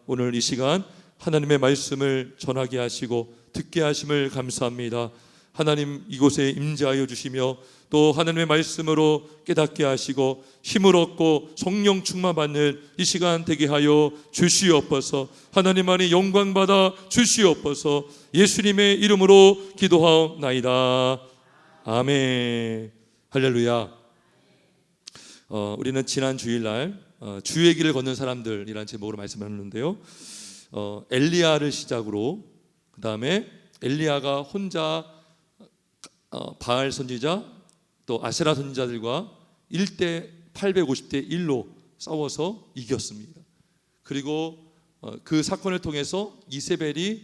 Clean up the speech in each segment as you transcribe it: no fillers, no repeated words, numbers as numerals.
오늘 이 시간 하나님의 말씀을 전하게 하시고 듣게 하심을 감사합니다. 하나님 이곳에 임재하여 주시며 또 하나님의 말씀으로 깨닫게 하시고 힘을 얻고 성령 충만받는 이 시간 되게 하여 주시옵소서. 하나님 안에 영광 받아 주시옵소서. 예수님의 이름으로 기도하옵나이다. 아멘. 할렐루야. 우리는 지난 주일날 주의 길을 걷는 사람들이라는 제목으로 말씀을 했는데요, 엘리야를 시작으로 그 다음에 엘리야가 혼자 바알 선지자 또 아세라 선지자들과 1대 850대 1로 싸워서 이겼습니다. 그리고 그 사건을 통해서 이세벨이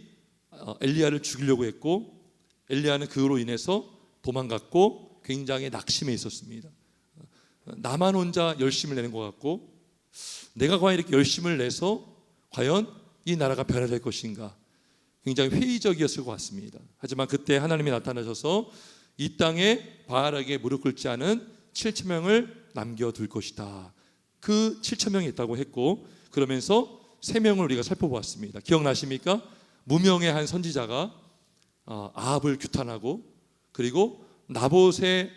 엘리야를 죽이려고 했고 엘리야는 그로 인해서 도망갔고 굉장히 낙심해 있었습니다. 나만 혼자 열심을 내는 것 같고 내가 과연 이렇게 열심을 내서 과연 이 나라가 변화될 것인가, 굉장히 회의적이었을 것 같습니다. 하지만 그때 하나님이 나타나셔서 이 땅에 바알에게 무릎 꿇지 않은 7,000명을 남겨둘 것이다. 그 7,000명이 있다고 했고, 그러면서 3명을 우리가 살펴보았습니다. 기억나십니까? 무명의 한 선지자가 아합을 규탄하고, 그리고 나봇이라는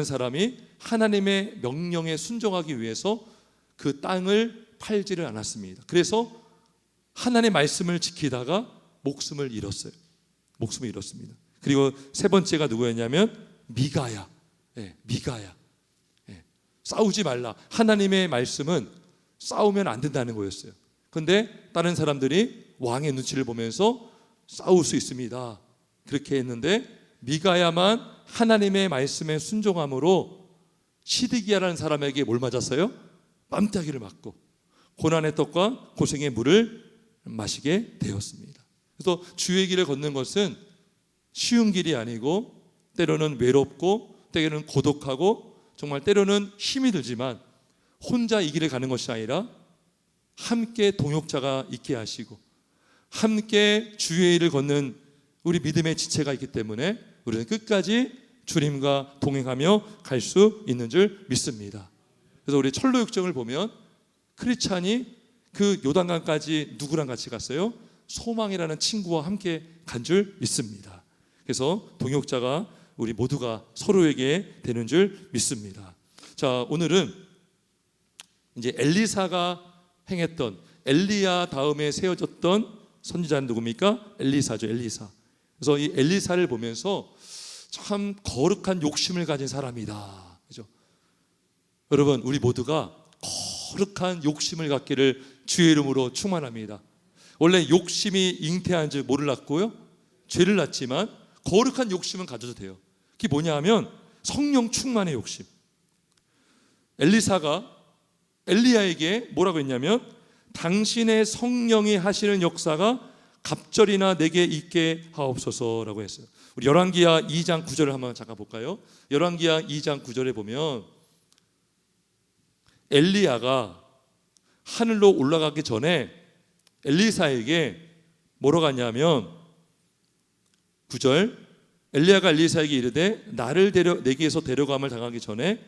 사람이 하나님의 명령에 순종하기 위해서 그 땅을 팔지를 않았습니다. 그래서 하나님의 말씀을 지키다가 목숨을 잃었습니다. 그리고 세 번째가 누구였냐면 미가야. 싸우지 말라. 하나님의 말씀은 싸우면 안 된다는 거였어요. 그런데 다른 사람들이 왕의 눈치를 보면서 싸울 수 있습니다, 그렇게 했는데 미가야만 하나님의 말씀에 순종함으로 시드기야라는 사람에게 뭘 맞았어요? 뺨따기를 맞고 고난의 떡과 고생의 물을 마시게 되었습니다. 그래서 주의 길을 걷는 것은 쉬운 길이 아니고 때로는 외롭고 때로는 고독하고 정말 때로는 힘이 들지만 혼자 이 길을 가는 것이 아니라 함께 동역자가 있게 하시고 함께 주의 길을 걷는 우리 믿음의 지체가 있기 때문에 우리는 끝까지 주님과 동행하며 갈 수 있는 줄 믿습니다. 그래서 우리 철로 육정을 보면 크리스찬이 그 요단강까지 누구랑 같이 갔어요? 소망이라는 친구와 함께 간 줄 믿습니다. 그래서 동역자가 우리 모두가 서로에게 되는 줄 믿습니다. 자, 오늘은 이제 엘리사가 행했던, 엘리야 다음에 세워졌던 선지자는 누굽니까? 엘리사죠, 엘리사. 그래서 이 엘리사를 보면서 참 거룩한 욕심을 가진 사람이다, 그죠? 여러분, 우리 모두가 거룩한 욕심을 갖기를 주의 이름으로 축원합니다. 원래 욕심이 잉태한 줄 몰랐고요, 죄를 낳지만 거룩한 욕심은 가져도 돼요. 그게 뭐냐 하면 성령 충만의 욕심. 엘리사가 엘리야에게 뭐라고 했냐면 당신의 성령이 하시는 역사가 갑절이나 내게 있게 하옵소서라고 했어요. 우리 열왕기하 2장 9절을 한번 잠깐 볼까요? 열왕기하 2장 9절에 보면 엘리야가 하늘로 올라가기 전에 엘리사에게 뭐라고 하냐면 9절, 엘리야가 엘리사에게 이르되 나를 내게에서 데려감을 당하기 전에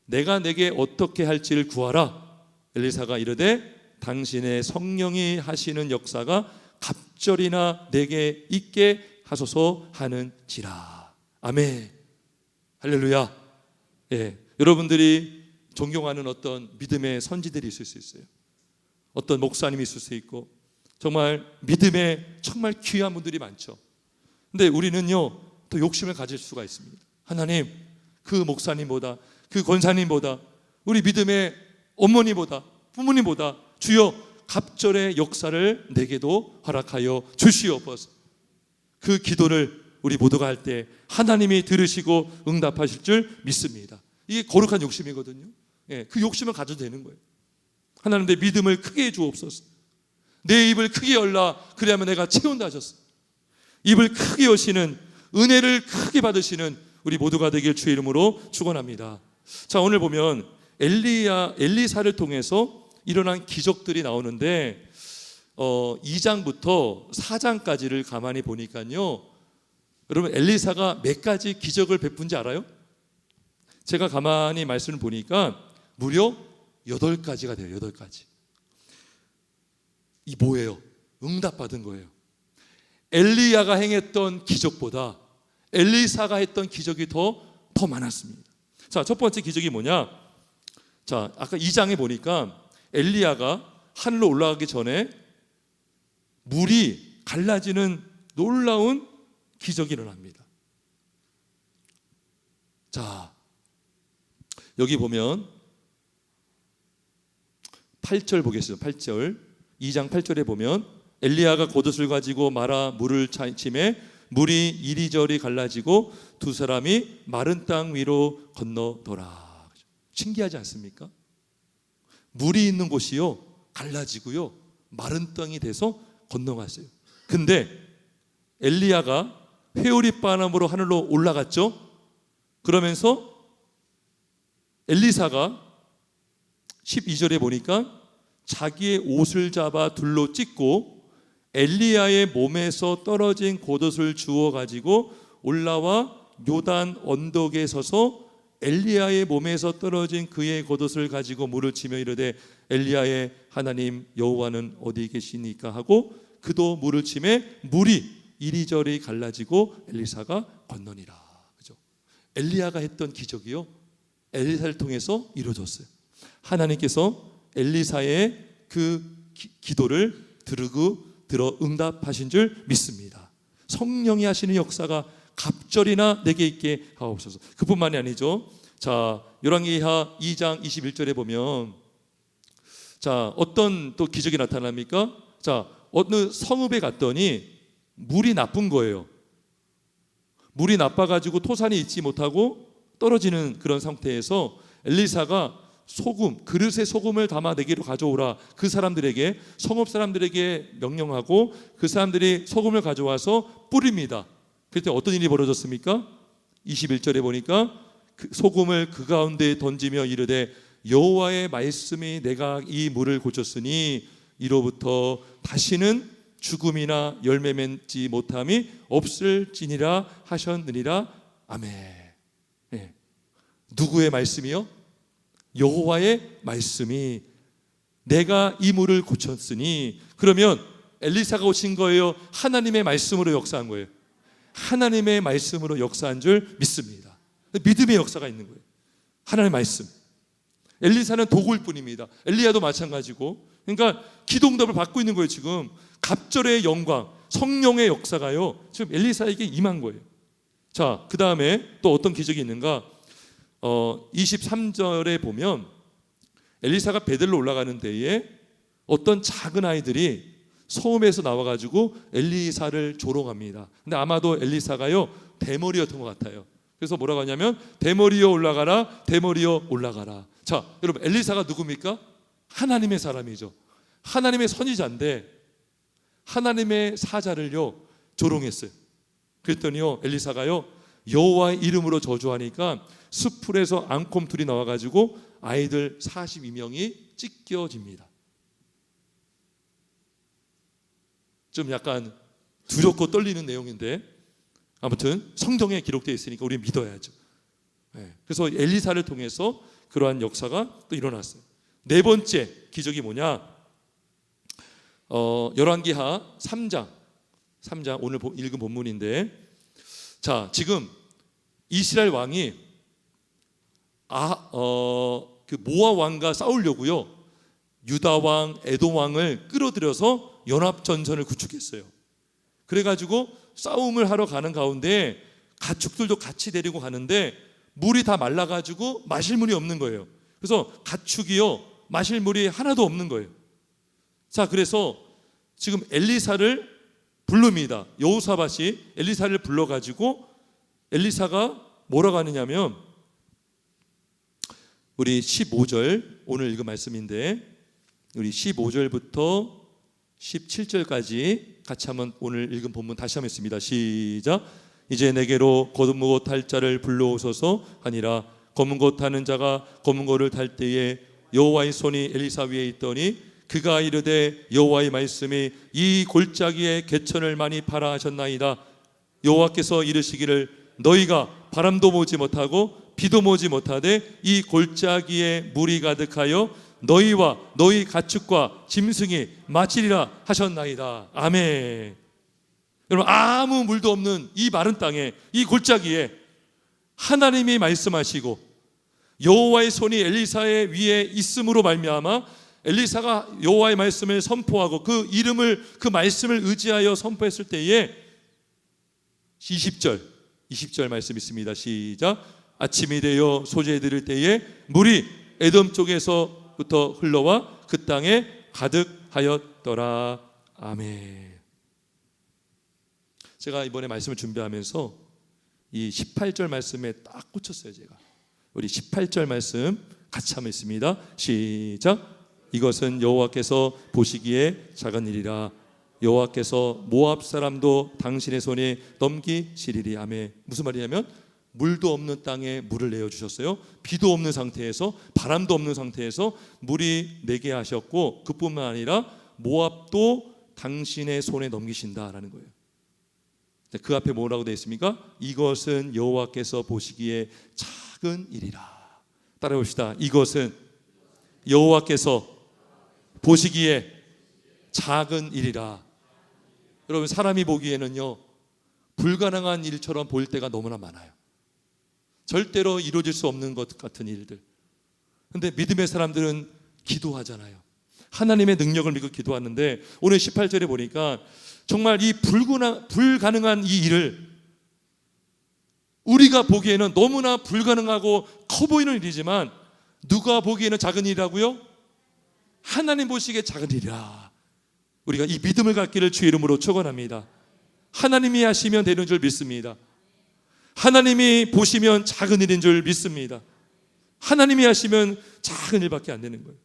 내가 내게 어떻게 할지를 구하라. 엘리사가 이르되 당신의 성령이 하시는 역사가 갑절이나 내게 있게 하소서 하는지라. 아멘. 할렐루야. 예, 여러분들이 존경하는 어떤 믿음의 선지들이 있을 수 있어요. 어떤 목사님이 있을 수 있고 정말 믿음의 정말 귀한 분들이 많죠. 근데 우리는요 더 욕심을 가질 수가 있습니다. 하나님, 그 목사님보다 그 권사님보다 우리 믿음의 어머니보다 부모님보다 주여 갑절의 역사를 내게도 허락하여 주시옵소서. 그 기도를 우리 모두가 할 때 하나님이 들으시고 응답하실 줄 믿습니다. 이게 거룩한 욕심이거든요. 예, 그 욕심을 가져도 되는 거예요. 하나님, 내 믿음을 크게 해 주옵소서. 내 입을 크게 열라, 그래야만 내가 채운다 하셨어. 입을 크게 여시는, 은혜를 크게 받으시는 우리 모두가 되길 주의 이름으로 축원합니다. 자, 오늘 보면 엘리사를 통해서 일어난 기적들이 나오는데 2장부터 4장까지를 가만히 보니까요, 여러분 엘리사가 몇 가지 기적을 베푼지 알아요? 제가 가만히 말씀을 보니까 무려 8가지가 돼요. 8가지. 이 뭐예요? 응답받은 거예요. 엘리야가 행했던 기적보다 엘리사가 했던 기적이 더 많았습니다. 자, 첫 번째 기적이 뭐냐? 자, 아까 2장에 보니까 엘리야가 하늘로 올라가기 전에 물이 갈라지는 놀라운 기적이 일어납니다. 자, 여기 보면 8절 보겠습니다. 8절, 2장 8절에 보면 엘리야가 겉옷을 가지고 말아 물을 치매 물이 이리저리 갈라지고 두 사람이 마른 땅 위로 건너더라. 신기하지 않습니까? 물이 있는 곳이요 갈라지고요 마른 땅이 돼서 건너갔어요. 근데 엘리야가 회오리 바람으로 하늘로 올라갔죠. 그러면서 엘리사가 12절에 보니까 자기의 옷을 잡아 둘로 찢고 엘리야의 몸에서 떨어진 겉옷을 주워 가지고 올라와 요단 언덕에 서서 엘리야의 몸에서 떨어진 그의 겉옷을 가지고 물을 치며 이르되 엘리야의 하나님 여호와는 어디 계시니까 하고 그도 물을 치매 물이 이리저리 갈라지고 엘리사가 건너니라. 그죠? 엘리야가 했던 기적이요 엘리사를 통해서 이루어졌어요. 하나님께서 엘리사의 그 기도를 들어 응답하신 줄 믿습니다. 성령이 하시는 역사가 갑절이나 내게 있게 하옵소서. 그뿐만이 아니죠. 자, 열왕기하 2장 21절에 보면 자, 어떤 또 기적이 나타납니까? 자, 어느 성읍에 갔더니 물이 나쁜 거예요. 물이 나빠가지고 토산이 있지 못하고 떨어지는 그런 상태에서 엘리사가 소금, 그릇에 소금을 담아 내기로 가져오라. 그 사람들에게, 성읍 사람들에게 명령하고 그 사람들이 소금을 가져와서 뿌립니다. 그때 어떤 일이 벌어졌습니까? 21절에 보니까 그 소금을 그 가운데에 던지며 이르되 여호와의 말씀이 내가 이 물을 고쳤으니 이로부터 다시는 죽음이나 열매 맺지 못함이 없을지니라 하셨느니라. 아멘. 네. 누구의 말씀이요? 여호와의 말씀이 내가 이 물을 고쳤으니. 그러면 엘리사가 오신 거예요? 하나님의 말씀으로 역사한 거예요? 하나님의 말씀으로 역사한 줄 믿습니다. 믿음의 역사가 있는 거예요. 하나님의 말씀. 엘리사는 도구일 뿐입니다. 엘리야도 마찬가지고. 그러니까 기도응답을 받고 있는 거예요. 지금 갑절의 영광, 성령의 역사가요 지금 엘리사에게 임한 거예요. 자, 그 다음에 또 어떤 기적이 있는가? 23절에 보면 엘리사가 베들로 올라가는 데에 어떤 작은 아이들이 성읍에서 나와가지고 엘리사를 조롱합니다. 근데 아마도 엘리사가요 대머리였던 것 같아요. 그래서 뭐라고 하냐면 대머리여 올라가라, 대머리여 올라가라. 자, 여러분 엘리사가 누굽니까? 하나님의 사람이죠. 하나님의 선지자인데 하나님의 사자를요 조롱했어요. 그랬더니요 엘리사가요 여호와의 이름으로 저주하니까 숲풀에서 앙콤 둘이 나와가지고 아이들 42명이 찢겨집니다. 좀 약간 두렵고 떨리는 내용인데 아무튼 성경에 기록되어 있으니까 우리 믿어야죠. 그래서 엘리사를 통해서 그러한 역사가 또 일어났어요. 네 번째 기적이 뭐냐? 열왕기하 3장 오늘 읽은 본문인데, 자, 지금 이스라엘 왕이 그 모아 왕과 싸우려고요 유다 왕, 에돔 왕을 끌어들여서 연합 전선을 구축했어요. 그래가지고 싸움을 하러 가는 가운데 가축들도 같이 데리고 가는데 물이 다 말라가지고 마실 물이 없는 거예요. 그래서 가축이요 마실 물이 하나도 없는 거예요. 자, 그래서 지금 엘리사를 부릅니다. 여호사밧이 엘리사를 불러가지고 엘리사가 뭐라고 하느냐면 우리 15절 오늘 읽은 말씀인데 우리 15절부터 17절까지 같이 한번 오늘 읽은 본문 다시 한번 읽습니다. 시작. 이제 내게로 검은 것 탈 자를 불러오소서 하니라. 검은 것 타는 자가 검은 것을 탈 때에 여호와의 손이 엘리사 위에 있더니 그가 이르되 여호와의 말씀이 이 골짜기에 개천을 많이 파라 하셨나이다. 여호와께서 이르시기를 너희가 바람도 모지 못하고 비도 모지 못하되 이 골짜기에 물이 가득하여 너희와 너희 가축과 짐승이 마치리라 하셨나이다. 아멘. 여러분, 아무 물도 없는 이 마른 땅에, 이 골짜기에 하나님이 말씀하시고 여호와의 손이 엘리사의 위에 있음으로 말미암아 엘리사가 여호와의 말씀을 선포하고 그 이름을, 그 말씀을 의지하여 선포했을 때에 20절 말씀 있습니다. 시작. 아침이 되어 소재에 들을 때에 물이 에돔 쪽에서부터 흘러와 그 땅에 가득하였더라. 아멘. 제가 이번에 말씀을 준비하면서 이 18절 말씀에 딱 꽂혔어요. 제가 우리 18절 말씀 같이 한번 있습니다. 시작. 이것은 여호와께서 보시기에 작은 일이라. 여호와께서 모압 사람도 당신의 손에 넘기시리리. 아멘. 무슨 말이냐면 물도 없는 땅에 물을 내어주셨어요. 비도 없는 상태에서, 바람도 없는 상태에서 물이 내게 하셨고, 그뿐만 아니라 모압도 당신의 손에 넘기신다라는 거예요. 그 앞에 뭐라고 되어 있습니까? 이것은 여호와께서 보시기에 작은 일이라. 따라해 봅시다. 이것은 여호와께서 보시기에 작은 일이라. 여러분, 사람이 보기에는요 불가능한 일처럼 보일 때가 너무나 많아요. 절대로 이루어질 수 없는 것 같은 일들. 근데 믿음의 사람들은 기도하잖아요. 하나님의 능력을 믿고 기도하는데 오늘 18절에 보니까 정말 이 불가능한 이 일을 우리가 보기에는 너무나 불가능하고 커 보이는 일이지만 누가 보기에는 작은 일이라고요? 하나님 보시기에 작은 일이라. 우리가 이 믿음을 갖기를 주의 이름으로 축원합니다. 하나님이 하시면 되는 줄 믿습니다. 하나님이 보시면 작은 일인 줄 믿습니다. 하나님이 하시면 작은 일밖에 안 되는 거예요.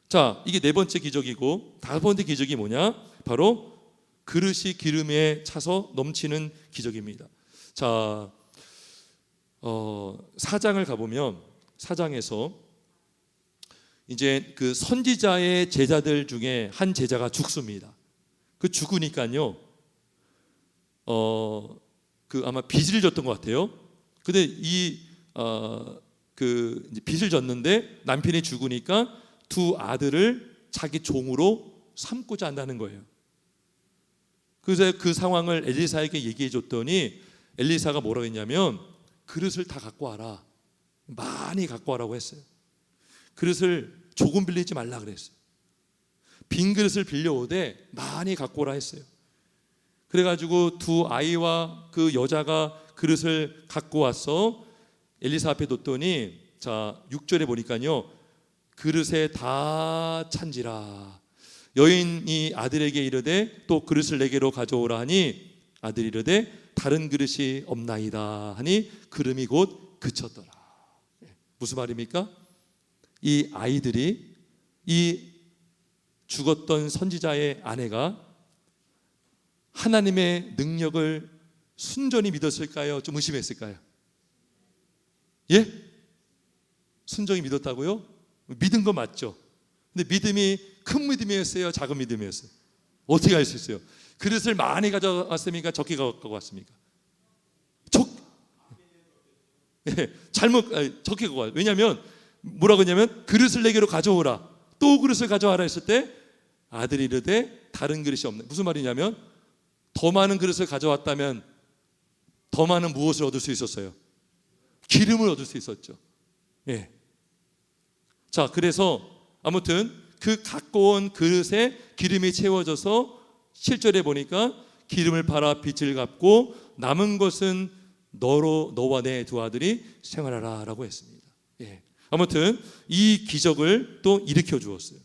자, 이게 네 번째 기적이고, 다섯 번째 기적이 뭐냐? 바로 그릇이 기름에 차서 넘치는 기적입니다. 자, 4장을 가보면 4장에서 이제 그 선지자의 제자들 중에 한 제자가 죽습니다. 그 죽으니까요, 그 아마 빚을 졌던 것 같아요. 근데 그 빚을 졌는데 남편이 죽으니까 두 아들을 자기 종으로 삼고자 한다는 거예요. 그래서 그 상황을 엘리사에게 얘기해 줬더니 엘리사가 뭐라고 했냐면 그릇을 다 갖고 와라. 많이 갖고 와라고 했어요. 그릇을 조금 빌리지 말라 그랬어요. 빈 그릇을 빌려오되 많이 갖고 오라 했어요. 그래가지고 두 아이와 그 여자가 그릇을 갖고 와서 엘리사 앞에 뒀더니, 자 6절에 보니까요, 그릇에 다 찬지라. 여인이 아들에게 이르되 또 그릇을 내게로 가져오라 하니 아들이 이르되 다른 그릇이 없나이다 하니 그름이 곧 그쳤더라. 무슨 말입니까? 이 아이들이, 이 죽었던 선지자의 아내가 하나님의 능력을 순전히 믿었을까요? 좀 의심했을까요? 예? 순전히 믿었다고요? 믿은 거 맞죠? 근데 믿음이 큰 믿음이었어요? 작은 믿음이었어요? 어떻게 알 수 있어요? 그릇을 많이 가져왔습니까? 적게 갖고 왔습니까? 적게 갖고 왔어요. 왜냐하면 뭐라고 했냐면 그릇을 내게로 가져오라, 또 그릇을 가져와라 했을 때 아들이 이르되 다른 그릇이 없네. 무슨 말이냐면 더 많은 그릇을 가져왔다면 더 많은 무엇을 얻을 수 있었어요? 기름을 얻을 수 있었죠. 예. 자, 그래서 아무튼 그 갖고 온 그릇에 기름이 채워져서 7절에 보니까 기름을 팔아 빚을 갚고 남은 것은 너와 내 두 아들이 생활하라 라고 했습니다. 예. 아무튼 이 기적을 또 일으켜 주었어요.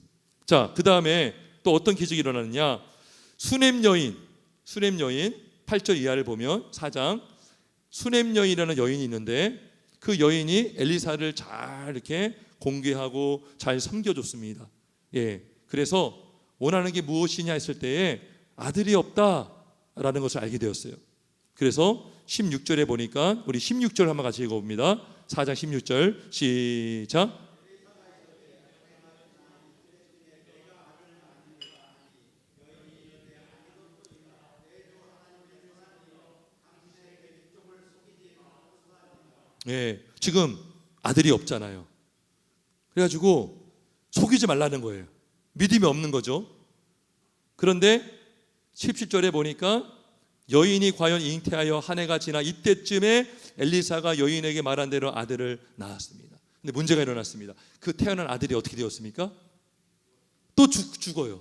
자, 그 다음에 또 어떤 기적이 일어나느냐? 수넴 여인 8절 이하를 보면 4장 수넴 여인이라는 여인이 있는데 그 여인이 엘리사를 잘 이렇게 공개하고 잘 섬겨줬습니다. 예, 그래서 원하는 게 무엇이냐 했을 때에 아들이 없다라는 것을 알게 되었어요. 그래서 16절에 보니까 우리 16절 한번 같이 읽어봅니다. 4장 16절 시작. 예, 지금 아들이 없잖아요. 그래가지고 속이지 말라는 거예요. 믿음이 없는 거죠. 그런데 17절에 보니까 여인이 과연 잉태하여 한 해가 지나 이때쯤에 엘리사가 여인에게 말한 대로 아들을 낳았습니다. 근데 문제가 일어났습니다. 그 태어난 아들이 어떻게 되었습니까? 또 죽어요.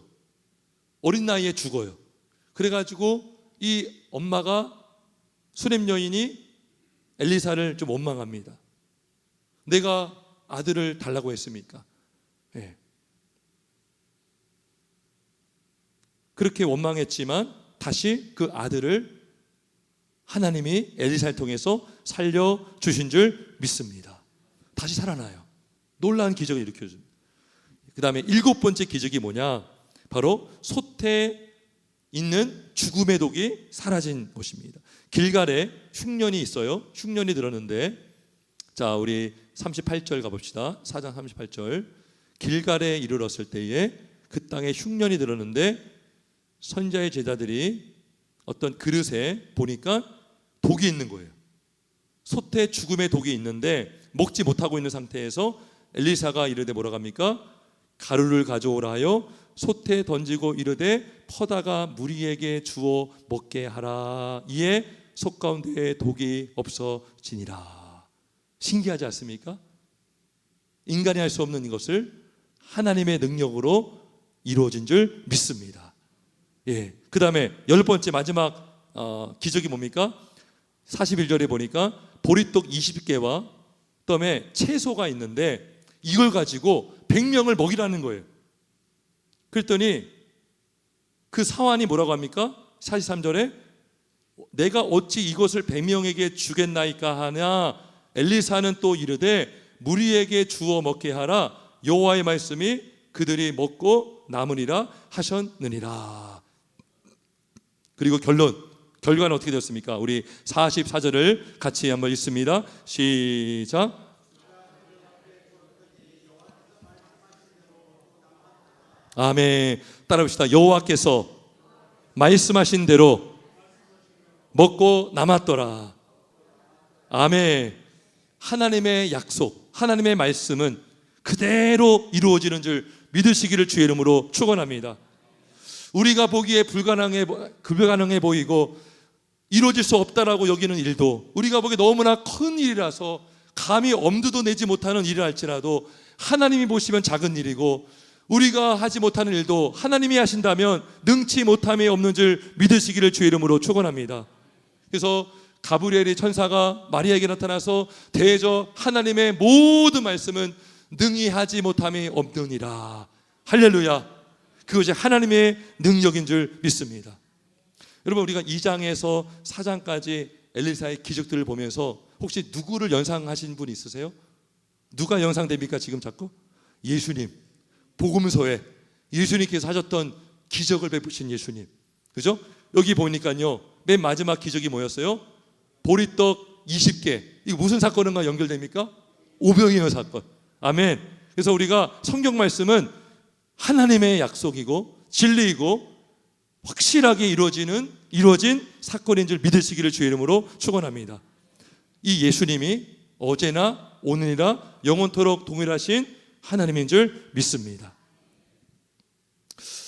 어린 나이에 죽어요. 그래가지고 이 엄마가 수냄 여인이 엘리사를 좀 원망합니다. 내가 아들을 달라고 했습니까? 네. 그렇게 원망했지만 다시 그 아들을 하나님이 엘리사를 통해서 살려주신 줄 믿습니다. 다시 살아나요. 놀라운 기적을 일으켜줍니다. 그 다음에 7번째 기적이 뭐냐? 바로 솥에 있는 죽음의 독이 사라진 것입니다. 길갈에 흉년이 있어요. 흉년이 들었는데, 자, 우리 38절 가봅시다. 4장 38절. 길갈에 이르렀을 때에 그 땅에 흉년이 들었는데 선지자의 제자들이 어떤 그릇에 보니까 독이 있는 거예요. 솥에 죽음의 독이 있는데 먹지 못하고 있는 상태에서 엘리사가 이르되 뭐라고 합니까? 가루를 가져오라 하여 솥에 던지고 이르되 퍼다가 무리에게 주어 먹게 하라. 이에 솥 가운데에 독이 없어지니라. 신기하지 않습니까? 인간이 할 수 없는 이것을 하나님의 능력으로 이루어진 줄 믿습니다. 예. 그 다음에 10번째 마지막 기적이 뭡니까? 41절에 보니까 보리떡 20개와 그다음에 채소가 있는데 이걸 가지고 100명을 먹이라는 거예요. 그랬더니 그 사환이 뭐라고 합니까? 43절에 내가 어찌 이것을 100명에게 주겠나이까 하냐. 엘리사는 또 이르되 무리에게 주어 먹게 하라. 여호와의 말씀이 그들이 먹고 남으리라 하셨느니라. 그리고 결과는 어떻게 되었습니까? 우리 44절을 같이 한번 읽습니다. 시작. 아멘. 따라합시다. 여호와께서 말씀하신 대로 먹고 남았더라. 아멘. 하나님의 약속, 하나님의 말씀은 그대로 이루어지는 줄 믿으시기를 주의 이름으로 축원합니다. 우리가 보기에 불가능해 보이고 이루어질 수 없다라고 여기는 일도, 우리가 보기에 너무나 큰 일이라서 감히 엄두도 내지 못하는 일을 할지라도 하나님이 보시면 작은 일이고, 우리가 하지 못하는 일도 하나님이 하신다면 능치 못함이 없는 줄 믿으시기를 주의 이름으로 축원합니다. 그래서 가브리엘이 천사가 마리아에게 나타나서 대저 하나님의 모든 말씀은 능히 하지 못함이 없느니라. 할렐루야. 그것이 하나님의 능력인 줄 믿습니다. 여러분, 우리가 2장에서 4장까지 엘리사의 기적들을 보면서 혹시 누구를 연상하신 분 있으세요? 누가 연상됩니까? 지금 자꾸? 예수님. 복음서에 예수님께서 하셨던 기적을 베푸신 예수님. 그죠? 여기 보니까요, 맨 마지막 기적이 뭐였어요? 보리떡 20개. 이거 무슨 사건과 연결됩니까? 오병이어 사건. 아멘. 그래서 우리가 성경 말씀은 하나님의 약속이고 진리이고 확실하게 이루어진 사건인 줄 믿으시기를 주의 이름으로 축원합니다. 이 예수님이 어제나 오늘이나 영원토록 동일하신 하나님인 줄 믿습니다.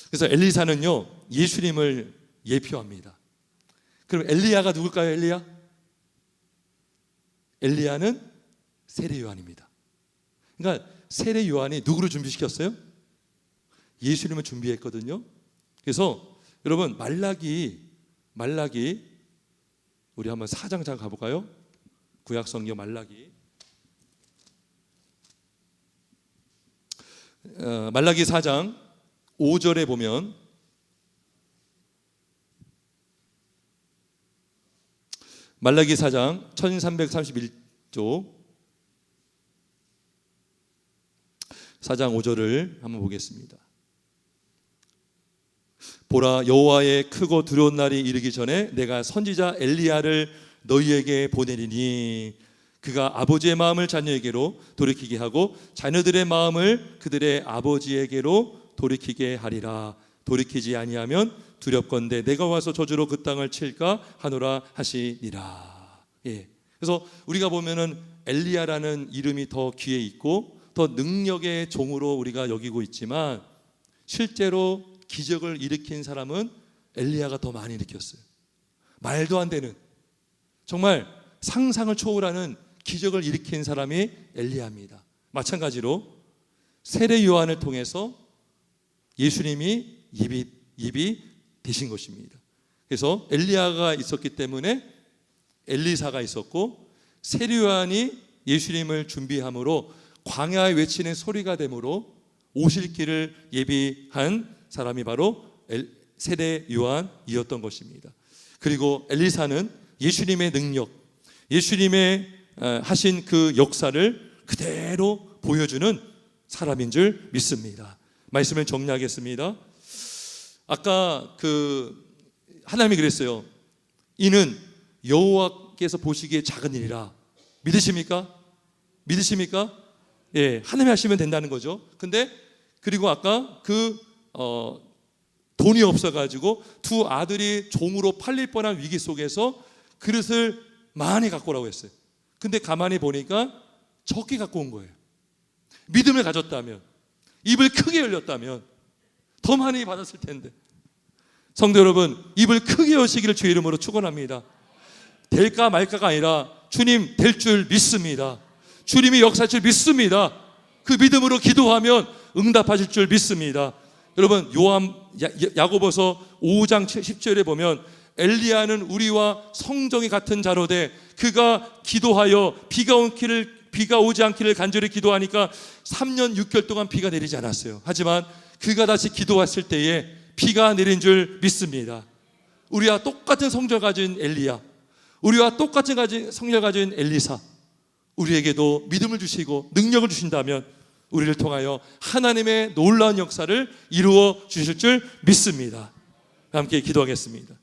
그래서 엘리사는요, 예수님을 예표합니다. 그럼 엘리야가 누굴까요? 엘리야는 세례 요한입니다. 그러니까 세례 요한이 누구를 준비시켰어요? 예수님을 준비했거든요. 그래서 여러분, 말라기 우리 한번 4장 잘 가볼까요? 구약성경 말라기. 말라기 4장 5절에 보면 말라기 4장 1331쪽 4장 5절을 한번 보겠습니다. 보라, 여호와의 크고 두려운 날이 이르기 전에 내가 선지자 엘리야를 너희에게 보내리니 그가 아버지의 마음을 자녀에게로 돌이키게 하고 자녀들의 마음을 그들의 아버지에게로 돌이키게 하리라. 돌이키지 아니하면 두렵건대 내가 와서 저주로 그 땅을 칠까 하노라 하시니라. 예. 그래서 우리가 보면은 엘리야라는 이름이 더 귀에 있고 더 능력의 종으로 우리가 여기고 있지만 실제로 기적을 일으킨 사람은 엘리야가 더 많이 일으켰어요. 말도 안 되는, 정말 상상을 초월하는 기적을 일으킨 사람이 엘리야입니다. 마찬가지로 세례 요한을 통해서 예수님이 입이 되신 것입니다. 그래서 엘리야가 있었기 때문에 엘리사가 있었고, 세례 요한이 예수님을 준비함으로 광야에 외치는 소리가 되므로 오실 길을 예비한 사람이 바로 세례 요한이었던 것입니다. 그리고 엘리사는 예수님의 능력, 예수님의 하신 그 역사를 그대로 보여주는 사람인 줄 믿습니다. 말씀을 정리하겠습니다. 아까 하나님이 그랬어요. 이는 여호와께서 보시기에 작은 일이라. 믿으십니까? 믿으십니까? 예, 하나님이 하시면 된다는 거죠. 근데 그리고 아까 돈이 없어가지고 두 아들이 종으로 팔릴 뻔한 위기 속에서 그릇을 많이 갖고 오라고 했어요. 근데 가만히 보니까 적게 갖고 온 거예요. 믿음을 가졌다면, 입을 크게 열렸다면 더 많이 받았을 텐데. 성도 여러분, 입을 크게 여시기를 주의 이름으로 축원합니다. 될까 말까가 아니라 주님 될 줄 믿습니다. 주님이 역사할 줄 믿습니다. 그 믿음으로 기도하면 응답하실 줄 믿습니다. 여러분, 야고보서 5장 10절에 보면 엘리야는 우리와 성정이 같은 자로되 그가 기도하여 비가 오지 않기를 간절히 기도하니까 3년 6개월 동안 비가 내리지 않았어요. 하지만 그가 다시 기도했을 때에 비가 내린 줄 믿습니다. 우리와 똑같은 성정을 가진 엘리야, 우리와 똑같은 성령을 가진 엘리사, 우리에게도 믿음을 주시고 능력을 주신다면 우리를 통하여 하나님의 놀라운 역사를 이루어 주실 줄 믿습니다. 함께 기도하겠습니다.